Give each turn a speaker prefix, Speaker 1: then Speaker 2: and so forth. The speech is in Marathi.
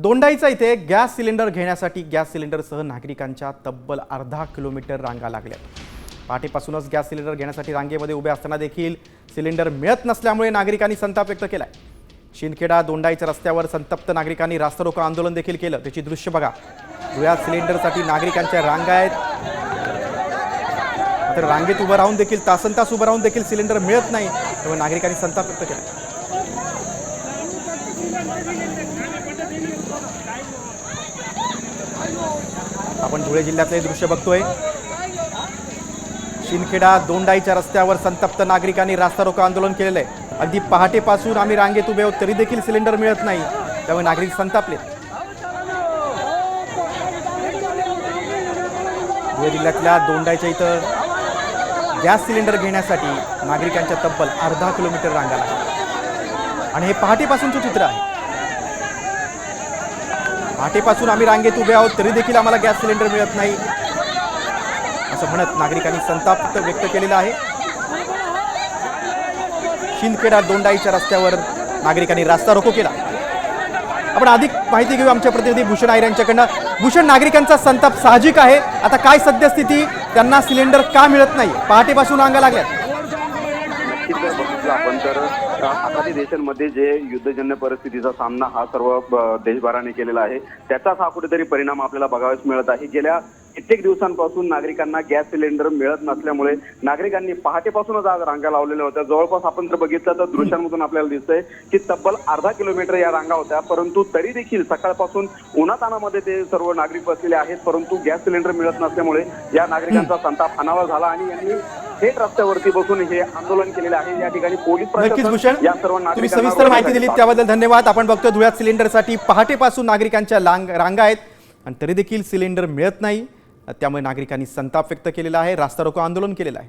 Speaker 1: दोंडाईचा इथे गॅस सिलेंडर घेण्यासाठी गॅस सिलेंडरसह नागरिकांच्या तब्बल अर्धा किलोमीटर रांगा लागल्या। पहाटेपासूनच गॅस सिलेंडर घेण्यासाठी रांगेमध्ये उभे असताना देखील सिलेंडर मिळत नसल्यामुळे नागरिकांनी संताप व्यक्त केलाय। शिंदखेडा दोंडाईच्या रस्त्यावर संतप्त नागरिकांनी रास्तारोको आंदोलन देखील केलं। त्याची दृश्य बघा। धुळ्यात सिलेंडरसाठी नागरिकांच्या रांगा आहेत, तर रांगेत उभं राहून देखील तासनतास उभं राहून देखील सिलेंडर मिळत नाही, त्यामुळे नागरिकांनी संताप व्यक्त केला। आपण धुळे जिल्ह्यातले दृश्य बघतोय। शिंदखेडा दोंडाईच्या रस्त्यावर संतप्त नागरिकांनी रास्तारोको आंदोलन केलेलं आहे। अगदी पहाटेपासून आम्ही रांगेत उभे आहोत तरी देखील सिलेंडर मिळत नाही, त्यामुळे नागरिक संतापले। धुळे जिल्ह्यातल्या दोंडाईच्या इथं गॅस सिलेंडर घेण्यासाठी नागरिकांच्या तब्बल अर्धा किलोमीटर रांगा लागल्या आणि हे पहाटेपासूनचं चित्र आहे। पहाटेपासून आम्ही रांगेत उभे आहोत तरी देखील आम्हाला गॅस सिलेंडर मिळत नाही, असं म्हणत नागरिकांनी संताप व्यक्त केलेला आहे। शिंदखेडा दोंडाईच्या रस्त्यावर नागरिकांनी रास्ता रोको केला। आपण अधिक माहिती घेऊ आमच्या प्रतिनिधी भूषण आयर यांच्याकडनं। भूषण, नागरिकांचा संताप साहजिक आहे, आता काय सद्यस्थिती, त्यांना सिलेंडर का मिळत नाही, पहाटेपासून रांगा लागल्यात?
Speaker 2: आपण तर आखाती देशांमध्ये जे युद्धजन्य परिस्थितीचा सामना हा सर्व देशभराने केलेला आहे, त्याचाच हा कुठेतरी परिणाम आपल्याला बघावयास मिळत आहे। गेल्या कित्येक दिवसांपासून नागरिकांना गॅस सिलेंडर मिळत नसल्यामुळे नागरिकांनी पहाटेपासूनच आज रांगा लावलेल्या होत्या। जवळपास आपण जर बघितलं तर दृश्यांमधून आपल्याला दिसतंय की तब्बल अर्धा किलोमीटर या रांगा होत्या, परंतु तरी देखील सकाळपासून उन्हातानामध्ये ते सर्व नागरिक बसलेले आहेत, परंतु गॅस सिलेंडर मिळत नसल्यामुळे या नागरिकांचा संताप अनावर झाला आणि यांनी थेट रस्त्यावरती बसून हे आंदोलन केलेले आहे। या ठिकाणी पोलीस प्रशासन या सर्व
Speaker 1: तुम्ही सविस्तर माहिती दिली त्याबद्दल धन्यवाद। आपण बघतो धुळ्यात सिलेंडरसाठी पहाटेपासून नागरिकांच्या रांगा आहेत आणि तरी देखील सिलेंडर मिळत नाही, त्यामुळे नागरिकांनी संताप व्यक्त केलेला आहे, रास्तारोको आंदोलन केलेलं आहे।